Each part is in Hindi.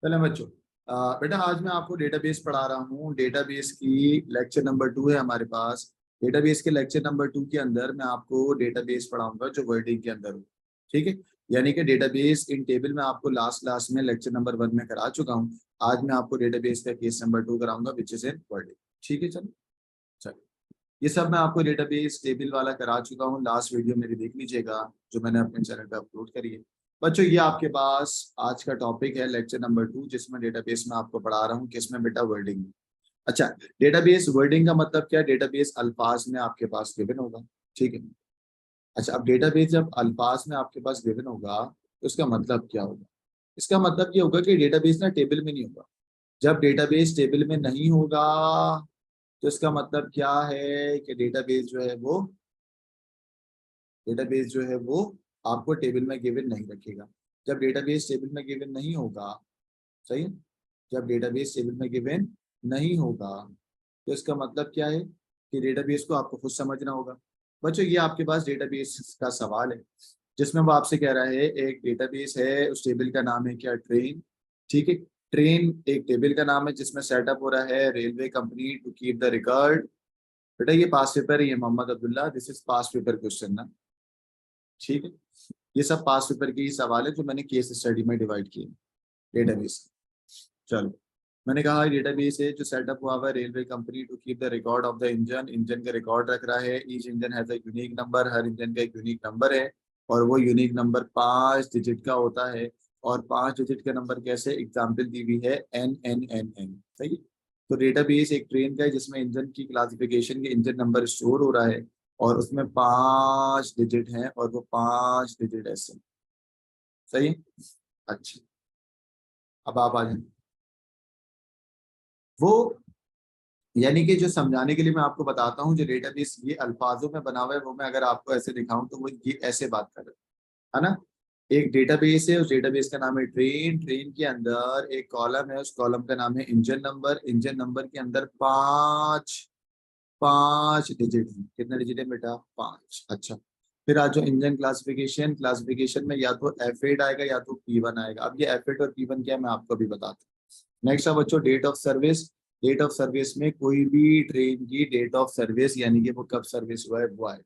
चलो बच्चों, बेटा आज मैं आपको डेटाबेस पढ़ा रहा हूँ। डेटाबेस की लेक्चर नंबर 2 है हमारे पास। डेटाबेस के लेक्चर नंबर 2 के अंदर मैं आपको डेटाबेस पढ़ाऊंगा जो वर्डिंग के अंदर हो। ठीक है, यानी कि डेटाबेस इन टेबल में आपको लास्ट क्लास में लेक्चर नंबर 1 में करा चुका हूँ। आज मैं आपको डेटाबेस का केस नंबर 2 कराऊंगा विच इज इन वर्डिंग। ठीक है, चलो चलो, ये सब मैं आपको डेटाबेस टेबल वाला करा चुका हूँ। लास्ट वीडियो मेरी देख लीजिएगा जो मैंने अपने चैनल पे अपलोड करी है। बच्चों, ये आपके पास आज का टॉपिक है लेक्चर नंबर 2, जिसमें डेटाबेस में आपको पढ़ा रहा हूँ। किसमें बेटा? वर्डिंग में। अच्छा, डेटाबेस वर्डिंग का मतलब क्या है? डेटाबेस अल्फाज में आपके पास गिवन होगा। ठीक है। अच्छा, अब डेटाबेस जब अल्फाज में आपके पास गिवन होगा तो इसका मतलब क्या होगा? इसका मतलब ये होगा कि डेटाबेस ना टेबल में नहीं होगा। जब डेटाबेस टेबल में नहीं होगा तो इसका मतलब क्या है कि डेटाबेस जो है वो आपको टेबल में गिवन नहीं रखेगा। जब डेटाबेस टेबल में गिवन नहीं होगा, सही है? जब डेटाबेस टेबल में गिवन नहीं होगा तो इसका मतलब क्या है कि डेटाबेस को आपको खुद समझना होगा। बच्चों, ये आपके पास डेटाबेस का सवाल है जिसमें वो आपसे कह रहा है एक डेटाबेस है, उस टेबल का नाम है क्या? ट्रेन। ठीक है, ट्रेन एक टेबल का नाम है जिसमें सेटअप हो रहा है railway company to keep the record. बेटा ये पास पेपर ही है Mohammed Abdullah, this is pass paper question ना। ठीक है, ये सब पास पेपर के ही सवाल है जो मैंने केस स्टडी में डिवाइड किए डेटाबेस। चलो, मैंने कहा डेटाबेस है जो सेटअप हुआ हुआ है railway company to keep the record of the engine. Engine का रिकॉर्ड रख रहा है। Each engine has a unique number, हर इंजन का एक यूनिक नंबर है और वो यूनिक नंबर 5 डिजिट का होता है। और 5 डिजिट का नंबर कैसे? एग्जाम्पल दी हुई है NNNN। सही है? तो डेटाबेस एक ट्रेन का है जिसमें इंजन की क्लासिफिकेशन के इंजन नंबर स्टोर हो रहा है और उसमें 5 डिजिट हैं और वो 5 डिजिट ऐसे। सही है? अच्छा, अब आप आ जाए वो, यानी कि जो समझाने के लिए मैं आपको बताता हूँ, जो डेटाबेस ये अल्फाजों में बना हुआ है वो मैं अगर आपको ऐसे दिखाऊं तो वो ये ऐसे बात कर रहे है ना। एक डेटाबेस है, उस डेटाबेस का नाम है ट्रेन। ट्रेन के अंदर एक कॉलम है, उस कॉलम का नाम है इंजन नंबर। इंजन नंबर के अंदर पांच पांच डिजिट है। कितने डिजिट है बेटा? 5। अच्छा, फिर आज जो इंजन क्लासिफिकेशन, क्लासिफिकेशन में या तो F8 आएगा या तो P1 आएगा। अब ये F8 और P1 क्या है मैं आपको अभी बताता हूँ। नेक्स्ट है बच्चों date of service. Date of service में कोई भी ट्रेन की डेट ऑफ सर्विस यानी कि वो कब सर्विस हुआ है वो आए।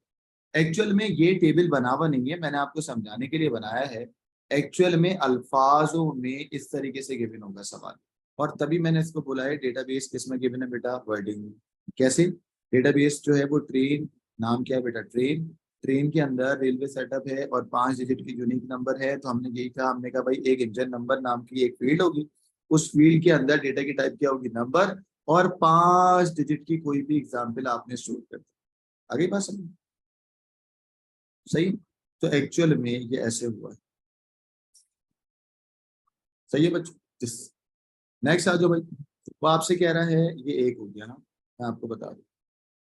एक्चुअल में ये टेबल बना हुआ नहीं है, मैंने आपको समझाने के लिए बनाया है। एक्चुअल में अल्फाजों में इस तरीके से गिवन होगा सवाल, और तभी मैंने इसको बोला है डेटाबेस। किसमें गिवन है बेटा? वर्डिंग में। कैसे? डेटाबेस जो है वो ट्रेन, नाम क्या है बेटा? ट्रेन। ट्रेन के अंदर रेलवे सेटअप है और 5 डिजिट की यूनिक नंबर है, तो हमने यही कहा, हमने कहा भाई एक इंजन नंबर नाम की एक फील्ड होगी। उस फील्ड के अंदर डेटा की टाइप क्या होगी? नंबर। और 5 डिजिट की कोई भी एग्जाम्पल आपने स्टोर कर दी। आगे बात समझ? सही। तो एक्चुअल में ये ऐसे हुआ है। सही है बच्चों? जिस नेक्स्ट आ जाओ भाई। वो आपसे कह रहा है, ये एक हो गया ना, मैं आपको बता दूं।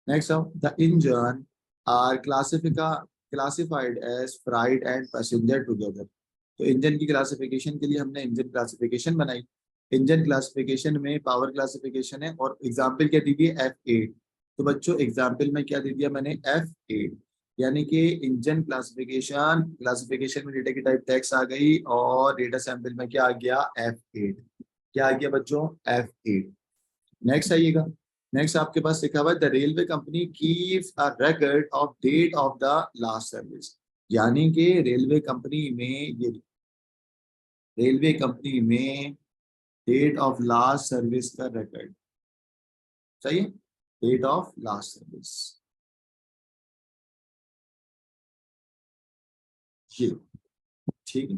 नेक्स्ट आओ, the engine are classified as freight and passenger together. तो इंजन की क्लासिफिकेशन के लिए हमने इंजन क्लासिफिकेशन बनाई। इंजन क्लासिफिकेशन में पावर क्लासिफिकेशन है और एग्जाम्पल क्या दी हुई है? F8। तो बच्चों एग्जाम्पल में क्या दे दिया मैंने? F8। यानी कि इंजन क्लासिफिकेशन, क्लासिफिकेशन में डेटा की टाइप टेक्स्ट आ गई और डेटा सैंपल में क्या आ गया? F8। क्या आ गया बच्चों? F8। नेक्स्ट आइएगा। नेक्स्ट आपके पास लिखा हुआ है the railway company keeps a record of date of the last service. यानी कि रेलवे कंपनी में डेट ऑफ लास्ट सर्विस का रिकॉर्ड। सही है? डेट ऑफ लास्ट सर्विस ये। ठीक है,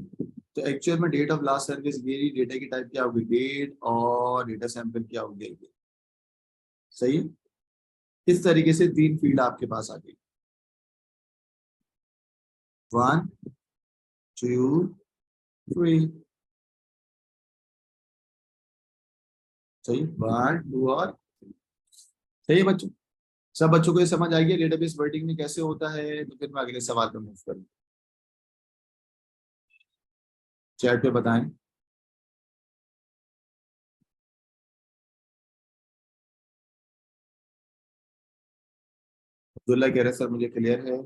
तो एक्चुअल में डेट ऑफ लास्ट सर्विस ये डेटा की टाइप क्या होगी? डेट, और डेटा सैंपल क्या होगी? ये। सही है? इस तरीके से 3 फील्ड आपके पास आ गई। 1 2 3। सही, 1 2 और। सही है बच्चों? सब बच्चों को ये समझ आएगी डेटाबेस वर्डिंग में कैसे होता है? तो फिर मैं अगले सवाल पे मूव करूँ। चैट पे बताएं। अब्दुल्ला कह रहे सर मुझे क्लियर है।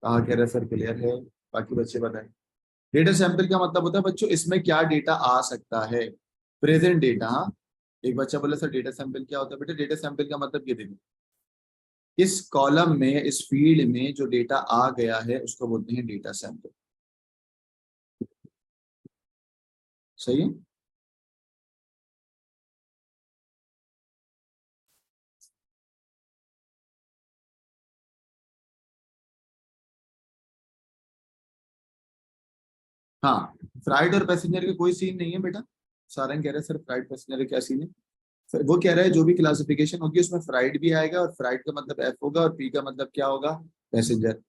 कहा कह रहे सर क्लियर है। बाकी बच्चे बताएं। डेटा सैंपल का मतलब होता है बच्चों इसमें क्या डेटा आ सकता है, प्रेजेंट डेटा। हाँ, एक बच्चा बोला सर डेटा सैंपल क्या होता है, बेटा डेटा सैंपल का मतलब ये देखो, इस कॉलम में इस फील्ड में जो डेटा आ गया है उसको बोलते हैं डेटा सैंपल। सही है। हाँ, फ्राइड और पैसेंजर का कोई सीन नहीं है बेटा। सारंग कह रहे हैं सर फ्राइड पैसेंजर का क्या सीन है। वो कह रहा है जो भी क्लासिफिकेशन होगी उसमें फ्राइड भी आएगा, और फ्राइड का मतलब एफ होगा और पी का मतलब क्या होगा, पैसेंजर।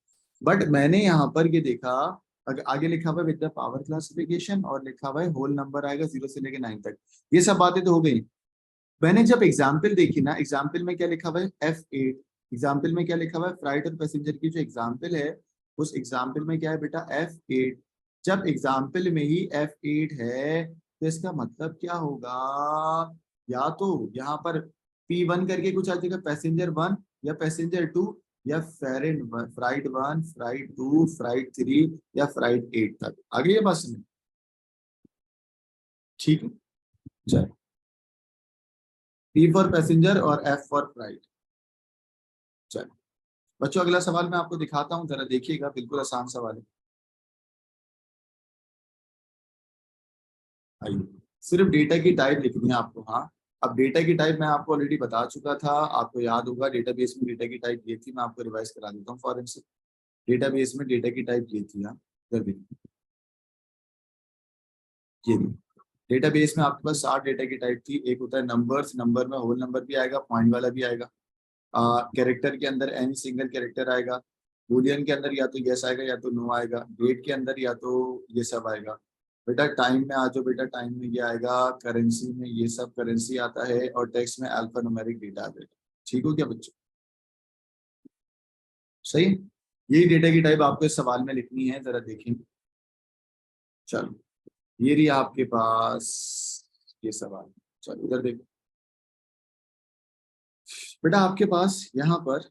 बट मैंने यहाँ पर ये देखा, आगे लिखा हुआ है विद द पावर क्लासिफिकेशन और लिखा हुआ है होल नंबर आएगा 0 से लेके 9 तक। ये सब बातें तो हो गई। मैंने जब एग्जाम्पल देखी ना, एग्जाम्पल में क्या लिखा हुआ है F8, एग्जाम्पल में क्या लिखा हुआ है फ्राइट और पैसेंजर की जो एग्जाम्पल है, उस एग्जाम्पल में क्या है बेटा F8। जब एग्जाम्पल में ही F8 है तो इसका मतलब क्या होगा, या तो यहाँ पर P1 करके कुछ आ जाएगा पैसेंजर 1 या पैसेंजर 2, या फ्राइट 1 फ्राइट 2 फ्राइट 3 या फ्राइट 8 तक आ गई है बस में। ठीक है, चल, P फॉर पैसेंजर और F फॉर फ्राइट। चल बच्चों, अगला सवाल मैं आपको दिखाता हूँ, जरा देखिएगा, बिल्कुल आसान सवाल है। आइए, सिर्फ डेटा की टाइप लिखनी है आपको। हाँ, अब डेटा की टाइप मैं आपको ऑलरेडी बता चुका था, आपको याद होगा डेटाबेस में डेटा की टाइप ये थी, मैं आपको रिवाइज करा देता हूँ फॉरेंसिक। डेटाबेस में डेटा की टाइप ये थी। हाँ, इधर देखिए, ये डेटाबेस में आपके पास 7 डेटा की टाइप थी। एक होता है नंबर्स, नंबर में होल नंबर भी आएगा, पॉइंट वाला भी आएगा। कैरेक्टर के अंदर एनी सिंगल कैरेक्टर आएगा। बूलियन के अंदर या तो यस आएगा या तो नो आएगा। डेट के अंदर या तो ये सब आएगा। बेटा टाइम में आ जाओ, बेटा टाइम में ये आएगा। करेंसी में ये सब करेंसी आता है, और टेक्स्ट में अल्फा न्यूमेरिक डेटा आ जाएगा। ठीक हो क्या बच्चों, सही। यही डेटा की टाइप आपको इस सवाल में लिखनी है, जरा देखें। चलो, ये रही आपके पास ये सवाल। चलो इधर देखो, बेटा आपके पास यहाँ पर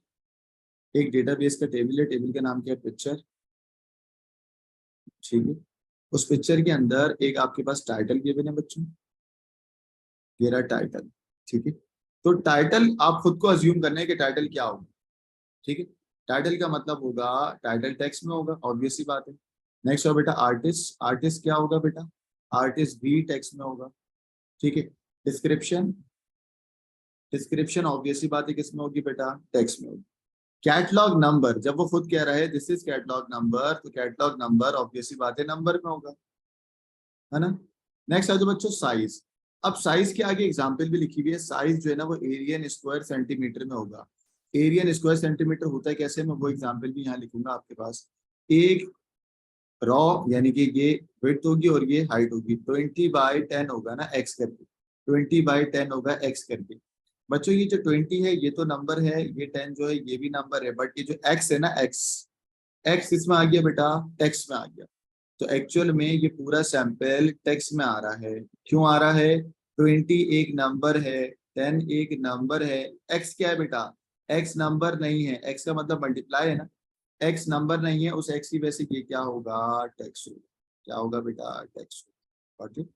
एक डेटाबेस का टेबल है, टेबल का नाम क्या है, पिक्चर। ठीक है, उस पिक्चर के अंदर एक आपके पास टाइटल गिवन है बच्चों, ये रहा टाइटल। ठीक है, तो टाइटल आप खुद को अज्यूम करने हैं कि टाइटल क्या होगा। ठीक है, टाइटल का मतलब होगा, टाइटल टेक्स्ट में होगा, ऑब्वियस सी बात है। नेक्स्ट हो बेटा आर्टिस्ट, आर्टिस्ट क्या होगा बेटा, आर्टिस्ट भी टेक्स्ट में होगा। ठीक है, डिस्क्रिप्शन, डिस्क्रिप्शन ऑब्वियस सी बात है किसमें होगी बेटा, टेक्स्ट में होगी। कैटलॉग नंबर, जब वो खुद कह रहा है दिस इज कैटलॉग नंबर, तो कैटलॉग नंबर ऑब्वियस सी बात है नंबर में होगा, है ना। नेक्स्ट आ जाओ बच्चों साइज। अब साइज के आगे एग्जांपल भी लिखी हुई है, साइज जो है ना वो एरियन स्क्वायर सेंटीमीटर में होगा। एरियन स्क्वायर सेंटीमीटर होता है कैसे, मैं वो एग्जांपल भी यहाँ लिखूंगा आपके पास। एक रॉ, यानी कि ये विड्थ होगी और ये हाइट होगी, 20/10 होगा ना एक्स करके, 20/10 होगा एक्स करके। बच्चों ये जो 20 है ये तो नंबर है, ये 10 जो है ये भी नंबर है, बट ये जो एक्स है ना, एक्स, एक्स इसमें आ गया बेटा, टेक्स्ट में आ गया। तो एक्चुअल में ये पूरा सैंपल टेक्स्ट में आ रहा है। क्यों आ रहा है, 20 एक नंबर है, 10 एक नंबर है, एक्स क्या है बेटा, एक्स नंबर नहीं है, एक्स का मतलब मल्टीप्लाई है ना, एक्स नंबर नहीं है, उस एक्स की वजह से ये क्या होगा, टेक्स्ट होगा। क्या होगा बेटा, टेक्स्ट होगा। ठीक,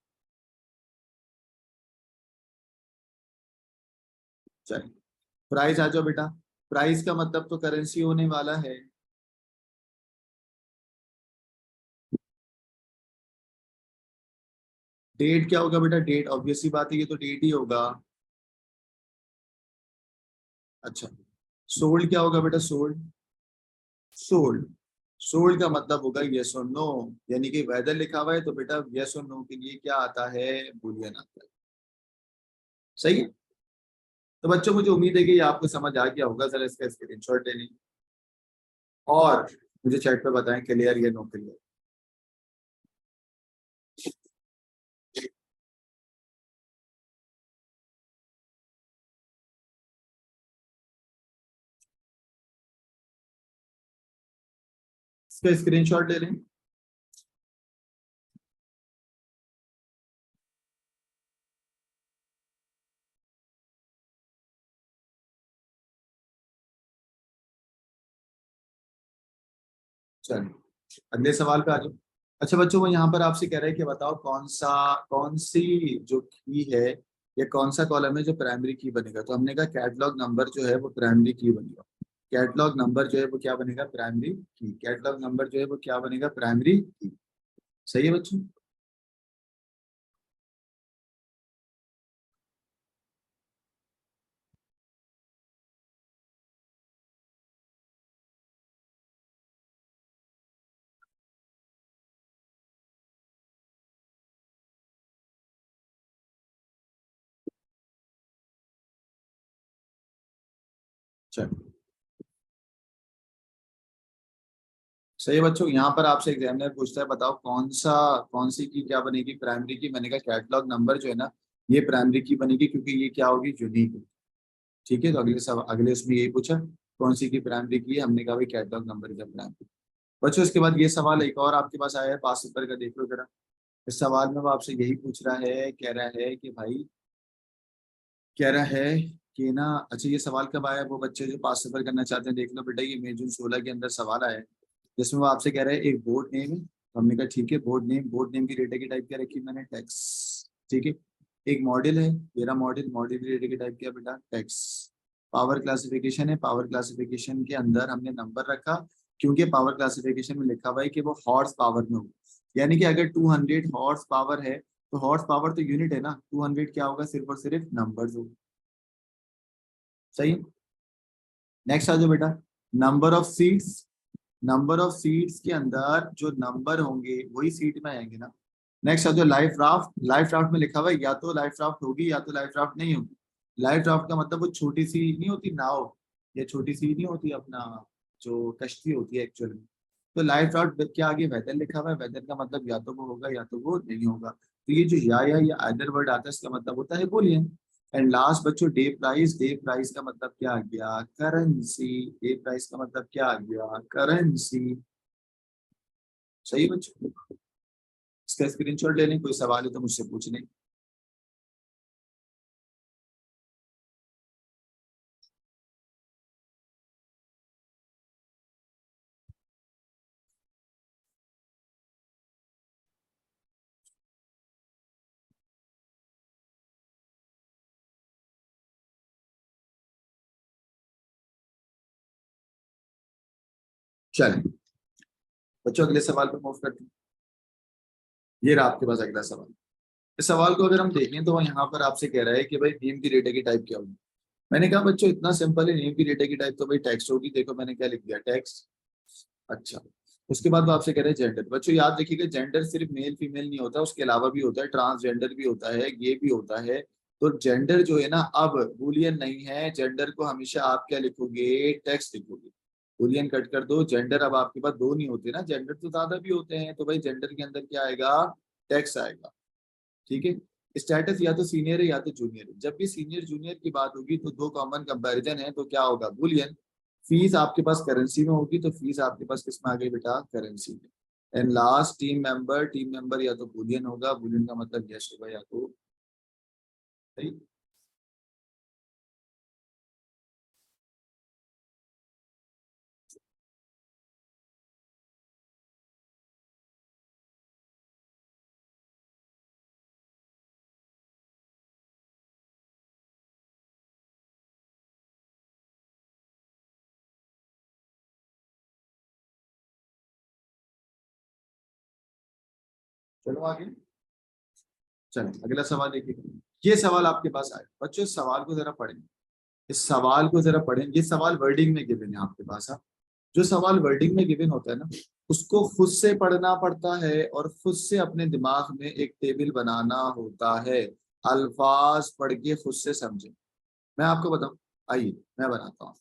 चलिए प्राइस आ जाओ बेटा। प्राइस का मतलब तो करेंसी होने वाला है। डेट क्या होगा बेटा, डेट ऑब्वियस सी बात है, ये तो डेट ही होगा। अच्छा, सोल्ड क्या होगा बेटा, सोल्ड, सोल्ड, सोल्ड का मतलब होगा यस और नो, यानी कि वेदर लिखा हुआ है तो बेटा यस और नो के लिए क्या आता है, बुलियन आता है। सही है। तो बच्चों मुझे उम्मीद है कि ये आपको समझ आ गया होगा, जरा इसका स्क्रीनशॉट ले लें और मुझे चैट पे बताएं क्लियर या नो क्लियर। इसका स्क्रीनशॉट ले लें। चलिए, अगले सवाल पे आ जाओ। अच्छा बच्चों, वो यहाँ पर आपसे कह रहे हैं कि बताओ कौन सी जो की है या कौन सा कॉलम है जो प्राइमरी की बनेगा। तो हमने कहा कैटलॉग नंबर जो है वो प्राइमरी की बनेगा। कैटलॉग नंबर जो है वो क्या बनेगा, प्राइमरी की। कैटलॉग नंबर जो है वो क्या बनेगा, प्राइमरी की। सही है बच्चों। चलो सही है बच्चों। यहाँ पर आपसे एग्जामिनर पूछता है बताओ कौन सी की क्या बनेगी, प्राइमरी की बनेगा। कैटलॉग नंबर जो है ना ये प्राइमरी की बनेगी, क्योंकि ये क्या होगी, यूनिक। ठीक है, तो अगले उसमें यही पूछा कौन सी की प्राइमरी की है, हमने कहा भाई कैटलॉग नंबर का प्राइमरी। बच्चों इसके बाद ये सवाल एक और आपके पास आया है 5 नंबर का, देख लो जरा। इस सवाल में वो आपसे यही पूछ रहा है, कह रहा है कि भाई, कह रहा है कि ना, अच्छा ये सवाल कब आया, वो बच्चे जो 5 नंबर करना चाहते हैं देख लो बेटा, ये मई जून 16 के अंदर सवाल आया है, जिसमें वो आपसे कह रहा है एक बोर्ड नेम है। तो हमने कहा ठीक है, बोर्ड नेम की डेटा की टाइप क्या रखी मैंने, टेक्स। ठीक है। एक मॉडल है, मेरा मॉडल की डेटा की टाइप क्या बेटा, टेक्स। पावर क्लासिफिकेशन है, पावर क्लासिफिकेशन के अंदर हमने नंबर रखा, क्योंकि पावर क्लासिफिकेशन में लिखा हुआ है कि वो हॉर्स पावर में हो। यानी कि अगर 200 हॉर्स पावर है, तो हॉर्स पावर तो यूनिट है ना, 200 क्या होगा, सिर्फ और सिर्फ नंबर होगा। सही। नेक्स्ट आ जाओ बेटा। Number of seats. Number of seats के अंदर जो नंबर होंगे वही सीट में आएंगे ना। नेक्स्ट आ जाओ लाइफ राफ्ट। लाइफ राफ्ट में लिखा हुआ है या तो लाइफ राफ्ट होगी या तो लाइफ राफ्ट नहीं होगी। लाइफ राफ्ट का मतलब वो छोटी सी नहीं होती नाव, या छोटी सी नहीं होती अपना जो कश्ती होती है एक्चुअल में। तो लाइफ राफ्ट के आगे वेदर लिखा हुआ है, वेदर का मतलब या तो वो होगा या तो वो नहीं होगा। तो ये जो या आइदर वर्ड आता है इसका मतलब होता है बोलियन। एंड लास्ट बच्चों डे प्राइस। डे प्राइस का मतलब क्या आ गया, करेंसी। डे प्राइस का मतलब क्या आ गया, करेंसी। सही है बच्चों। इसका स्क्रीनशॉट ले लें, कोई सवाल है तो मुझसे पूछ लें। चलें बच्चों, अगले सवाल पर मूव करते हैं। ये रहा आपके पास अगला सवाल। इस सवाल को अगर हम देखें तो वो यहाँ पर आपसे कह रहा है कि भाई नेम की डेटा की टाइप क्या होगी। मैंने कहा बच्चों इतना सिंपल है, नेम की डेटा की टाइप तो भाई टेक्स्ट होगी। देखो मैंने क्या लिख दिया, टेक्स्ट। अच्छा। उसके बाद वो आपसे कह रहे हैं जेंडर। बच्चों याद रखिएगा, जेंडर सिर्फ मेल फीमेल नहीं होता, उसके अलावा भी होता है, ट्रांसजेंडर भी होता है, ये भी होता है। तो जेंडर जो है ना, अब बुलियन नहीं है, जेंडर को हमेशा आप क्या लिखोगे, टेक्स्ट लिखोगे। बुलियन कट कर दो, जेंडर अब आपके पास दो नहीं होते ना, जेंडर तो ज्यादा भी होते हैं, तो भाई जेंडर के अंदर क्या आएगा, टेक्स्ट आएगा। ठीक है। स्टेटस या तो सीनियर है या तो जूनियर है। जब भी सीनियर जूनियर की बात होगी तो दो कॉमन कंपैरिजन है, तो क्या होगा, बुलियन। फीस आपके पास करेंसी में होगी, तो फीस आपके पास किस में आ गई बेटा, करेंसी में। एंड लास्ट टीम मेंबर या तो बुलियन होगा, बुलियन का मतलब यस होगा या तो सही। चलो आगे। चलो अगला सवाल देखिए। ये सवाल आपके पास आए बच्चों, इस सवाल को जरा पढ़ें। इस सवाल को जरा पढ़ें, ये सवाल वर्डिंग में गिवन है आपके पास। हाँ, जो सवाल वर्डिंग में गिवन होता है ना, उसको खुद से पढ़ना पड़ता है और खुद से अपने दिमाग में एक टेबल बनाना होता है। अल्फाज पढ़ के खुद से समझे। मैं आपको बताऊं, आइए मैं बनाता हूँ।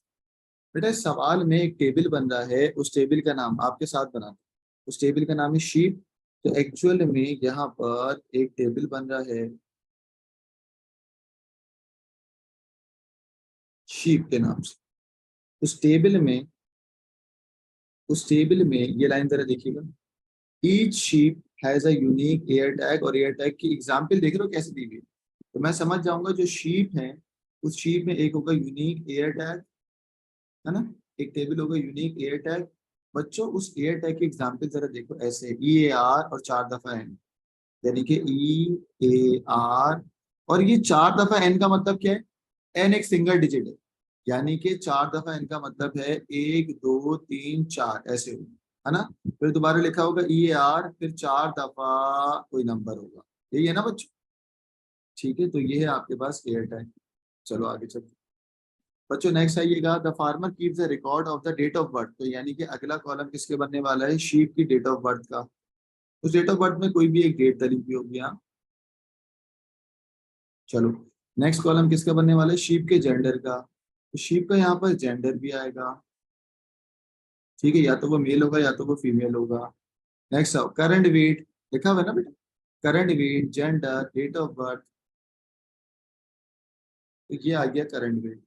बेटा इस सवाल में एक टेबल बन रहा है, उस टेबल का नाम आपके साथ बनाता हूँ। उस टेबल का नाम है शीप। तो एक्चुअल में यहाँ पर एक टेबल बन रहा है शीप के नाम से। उस टेबल में उस टेबल में ये लाइन जरा देखिएगा। Each sheep has a unique air tag, और एयर टैग की एग्जांपल देख रहे हो कैसे दी हुई है। तो मैं समझ जाऊंगा जो शीप है, उस शीप में एक होगा यूनिक एयर टैग, है ना। एक टेबल होगा यूनिक एयर टैग, बच्चों उस एयर टैग की एग्जाम्पल जरा देखो, ऐसे EAR और 4 दफा एन, यानी कि EAR, और ये 4 दफा एन का मतलब क्या है? एन एक सिंगल डिजिट है, यानी कि 4 दफा एन का मतलब है 1 2 3 4 ऐसे होगा, है ना। फिर दोबारा लिखा होगा EAR, फिर 4 दफा कोई नंबर होगा, यही है ना बच्चों? ठीक है, तो ये है आपके पास एयर टैग। चलो आगे चलते बच्चों, नेक्स्ट आइएगा, the farmer keeps the record of the date of birth. तो यानी कि अगला कॉलम किसके बनने वाला है? शीप की डेट ऑफ बर्थ का। उस डेट ऑफ बर्थ में कोई भी एक डेट डली हुई होगी, हाँ। चलो, नेक्स्ट कॉलम किसका बनने वाला है? शीप के जेंडर का। तो शीप का यहाँ पर जेंडर भी आएगा, ठीक है, या तो वो मेल होगा या तो वो फीमेल होगा। नेक्स्ट करंट वेट, लिखा हुआ है ना बेटा, current weight, gender, date of birth, तो ये आ गया करंट वेट।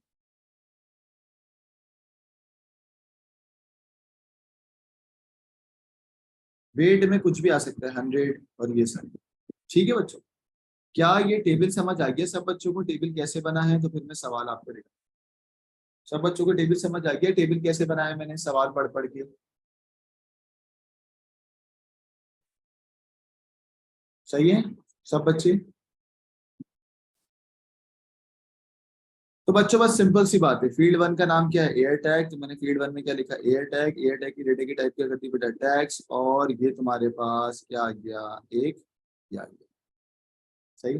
वेट में कुछ भी आ सकता है, 100 और ये सब। ठीक है बच्चों, क्या ये टेबल समझ आ गया सब बच्चों को? टेबल कैसे बना है, तो फिर मैं सवाल आपको देगा। सब बच्चों को टेबल समझ आ गया? टेबल कैसे बनाया मैंने सवाल पढ़ पढ़ के? सही है सब बच्चे? तो बच्चों बस सिंपल सी बात है, फील्ड वन का नाम क्या है? Air tag. तो मैंने फील्ड वन में क्या लिखा? Air tag. एयर टैग की डेटा की टाइप क्या करती है बेटा? टैग्स। और ये तुम्हारे पास क्या आ गया? एक ये आ गया। सही।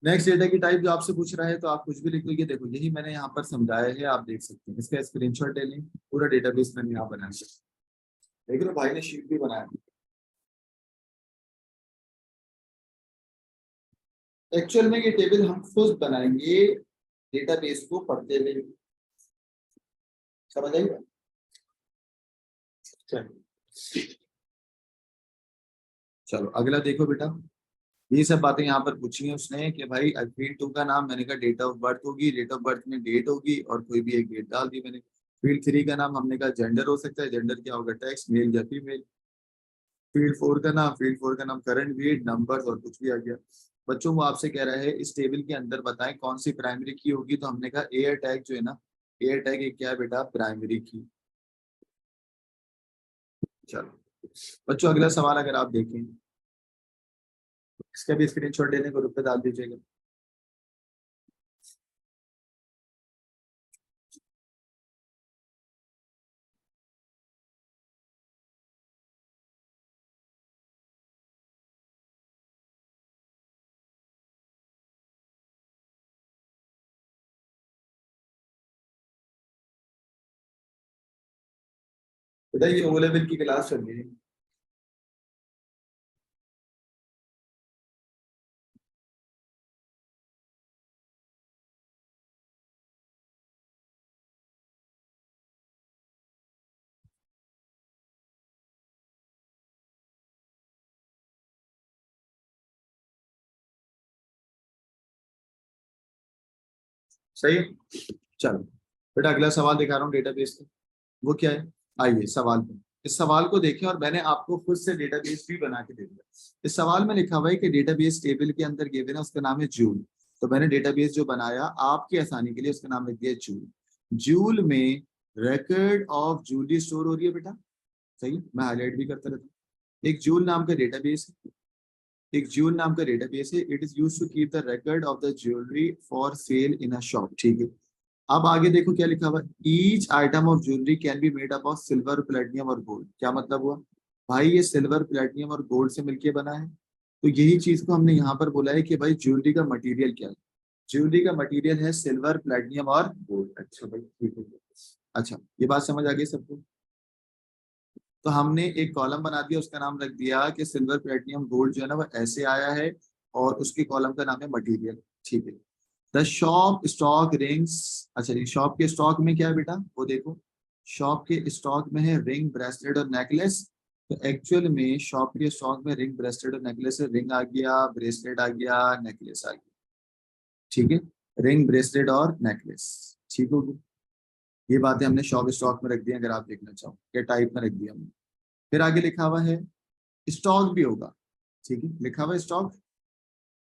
नेक्स्ट डेटा की टाइप जो आपसे पूछ रहा है, तो आप कुछ भी लिख लीजिए। देखो यही मैंने यहाँ पर समझाया है, आप देख सकते हैं, इसका स्क्रीनशॉट ले लें। पूरा डेटाबेस मैंने यहाँ बनाया, देख लो भाई ने शीट भी बनाया। एक्चुअल में ये टेबल हम खुद बनाएंगे डेटाबेस को पढ़ते हुए, समझ आएगा? चलो चलो अगला देखो बेटा, ये सब बातें यहाँ पर पूछी है उसने कि भाई फील्ड टू का नाम, मैंने कहा डेट ऑफ बर्थ होगी, डेट ऑफ बर्थ में डेट होगी और कोई भी एक डेट डाल दी मैंने। फील्ड थ्री का नाम हमने कहा जेंडर हो सकता है, जेंडर क्या होगा? टेक्स्ट, मेल या फीमेल। फील्ड फोर का नाम करंट वेट, नंबर और कुछ भी आ गया। बच्चों वो आपसे कह रहा है इस टेबल के अंदर बताएं कौन सी प्राइमरी की होगी, तो हमने कहा एयर टैग जो है ना, एयर टैग एक क्या है बेटा? प्राइमरी की। चलो बच्चों अगला सवाल अगर आप देखें, इसका भी स्क्रीनशॉट लेने को ग्रुप पे डाल दीजिएगा। बेटा ये ओ लेवल की क्लास चल रही है। सही है। चलो बेटा अगला सवाल दिखा रहा हूँ डेटाबेस का, वो क्या है? आइए सवाल पे, इस सवाल को देखें, और मैंने आपको खुद से डेटाबेस भी बना के दे दिया। इस सवाल में लिखा हुआ है कि डेटाबेस टेबल के अंदर गिवन है, उसका नाम है जूल। तो मैंने डेटाबेस जो बनाया आपकी आसानी के लिए, उसका नाम लिख दिया जूल। जूल में रिकॉर्ड ऑफ जूलरी स्टोर हो रही है बेटा, सही, मैं हाईलाइट भी करता रहता हूँ। एक जूल नाम का डेटाबेस है, एक ज्वेल नाम का डेटाबेस है, it is used to keep the record of the jewellery for sale in a shop. ठीक है, अब आगे देखो क्या लिखा हुआ है, each item of jewellery can be made up of silver, platinum और गोल्ड। क्या मतलब हुआ भाई? ये सिल्वर, प्लेटिनियम और गोल्ड से मिलके बना है। तो यही चीज को हमने यहाँ पर बोला है कि भाई ज्वेलरी का मटेरियल क्या है? ज्वेलरी का मटेरियल है सिल्वर, प्लेटिनियम और गोल्ड। अच्छा भाई ठीक है। अच्छा ये बात समझ आ गई सबको? तो हमने एक कॉलम बना दिया, उसका नाम रख दिया कि सिल्वर, प्लेटिनियम, गोल्ड जो है ना वो ऐसे आया है, और उसके कॉलम का नाम है मटेरियल। ठीक है, द शॉप स्टॉक रिंग्स। अच्छा ये शॉप के स्टॉक में क्या है बेटा? वो देखो, शॉप के स्टॉक में है रिंग, ब्रेसलेट और नेकलेस। तो एक्चुअल में शॉप के स्टॉक में रिंग, ब्रेसलेट और नेकलेस है। रिंग आ गया, ब्रेसलेट आ गया, नेकलेस आ गया। ठीक है, रिंग, ब्रेसलेट और नेकलेस। ठीक होगी, ये बातें हमने शॉप स्टॉक में रख दी, अगर आप देखना चाहो क्या टाइप में रख दिया हमने। फिर आगे लिखा हुआ है स्टॉक भी होगा। ठीक है, लिखा हुआ है स्टॉक।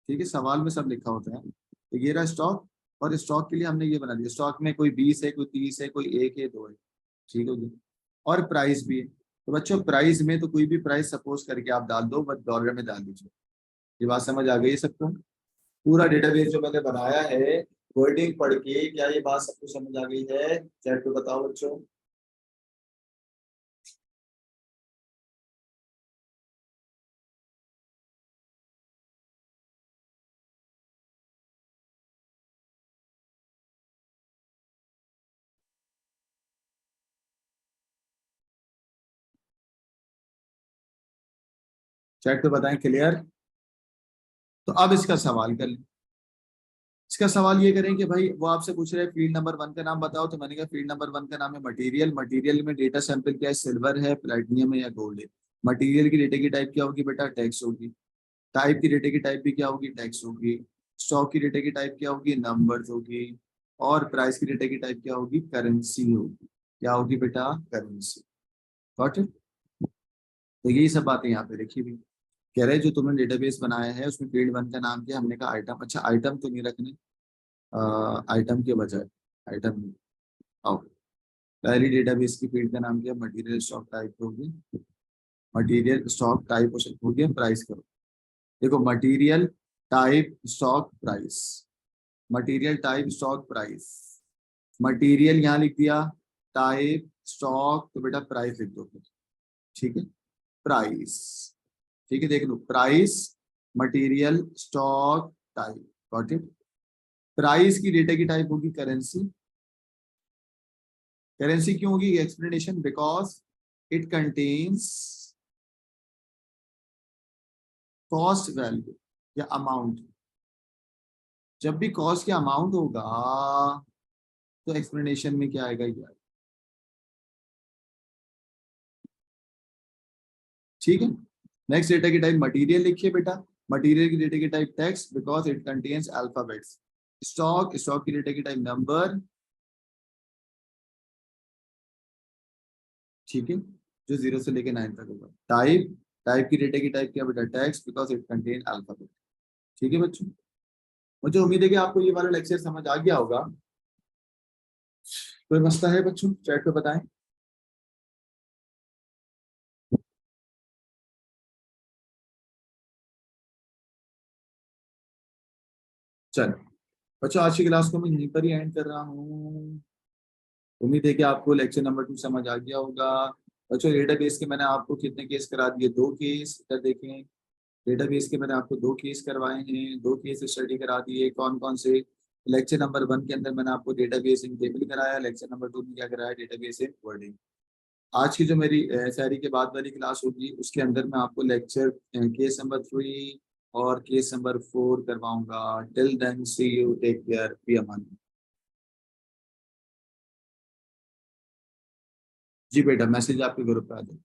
ठीक है, सवाल में सब लिखा होता है, तो ये रहा स्टॉक। और स्टॉक के लिए हमने ये बना दिया, स्टॉक में कोई 20 है, कोई 30 है, कोई 1 है, 2 है। ठीक है जी। और प्राइस भी है। तो बच्चों प्राइस में तो कोई भी प्राइस सपोज करके आप डाल दो, बट डॉलर में डाल दीजिए। ये बात समझ आ गई है सबको? पूरा डेटाबेस जो मैंने बनाया है वर्डिंग पढ़ के, क्या ये बात सबको समझ आ गई है? चैट पे बताओ बच्चों। चैट पे बताएं क्लियर। तो अब इसका सवाल कर लें। इसका सवाल ये करें कि भाई वो आपसे पूछ रहे हैं फील्ड नंबर 1 का नाम बताओ, तो मैंने कहा फील्ड नंबर 1 का नाम है मटेरियल। मटेरियल में डेटा सैंपल क्या है? सिल्वर है, प्लेटिनियम है या गोल्ड है। मटेरियल की डेटा की टाइप क्या होगी बेटा? टैक्स होगी। टाइप की डेटा की टाइप भी क्या होगी? टैक्स होगी। स्टॉक की डेटा की टाइप क्या होगी? नंबर्स होगी। और प्राइस की डेटा की टाइप क्या होगी? करेंसी होगी। क्या होगी बेटा? करेंसी। Got it? तो यही सब बातें यहाँ पे लिखी हुई। कह रहे हैं जो तुमने डेटाबेस बनाया है उसमें फील्ड 1 का नाम क्या? हमने कहा आइटम। अच्छा आइटम तो नहीं रखने, आइटम के बजाय आइटम नहीं। आओ, पहली डेटाबेस की फील्ड का नाम क्या? मटेरियल स्टॉक टाइप होगी। मटेरियल स्टॉक टाइप हो गया, प्राइस करो। देखो material type stock price, material type stock price. Material यहाँ लिख दिया, टाइप स्टॉक तो बेटा प्राइस लिख दो फिर। ठीक है, प्राइस। ठीक है, देख लो price, material stock type. Got it? Price की डेटा की टाइप होगी करेंसी। करेंसी क्यों होगी? Explanation, because it contains cost value या अमाउंट। जब भी कॉस्ट या अमाउंट होगा तो एक्सप्लेनेशन में क्या आएगा? ये आएगा। ठीक है। नेक्स्ट डेटा की टाइप मटेरियल लिखिए बेटा। मटेरियल की डेटा की type text, because it contains alphabets. Stock, stock की डेटा की टाइप नंबर। ठीक है, जो 0 से लेके 9 तक होगा। टाइप, टाइप की डेटा की टाइप क्या बेटा? Text, because it contain alphabet. ठीक है बच्चों, मुझे उम्मीद है कि आपको ये वाला लेक्चर समझ आ गया होगा। कोई मसला है बच्चों? चैट पे बताएं। चलो बच्चों, आज की क्लास को मैं यहीं पर ही एंड कर रहा हूँ। उम्मीद है कि आपको लेक्चर नंबर 2 समझ आ गया होगा। बच्चों डेटाबेस के मैंने आपको कितने केस करा दिए? 2 केस। इधर देखें, डेटाबेस के मैंने आपको 2 केस करवाए हैं, 2 केस स्टडी करा दिए। कौन कौन से? लेक्चर नंबर 1 के अंदर मैंने आपको डेटाबेस इन टेबल कराया। लेक्चर नंबर 2 में क्या कराया? डेटाबेस इन वर्डिंग। आज की जो मेरी शायरी के बाद वाली क्लास होगी उसके अंदर मैं आपको लेक्चर केस नंबर 3 और केस नंबर 4 करवाऊंगा। Till then see you, take care, be अमान। जी बेटा, मैसेज आपके ग्रुप पे आ जाए।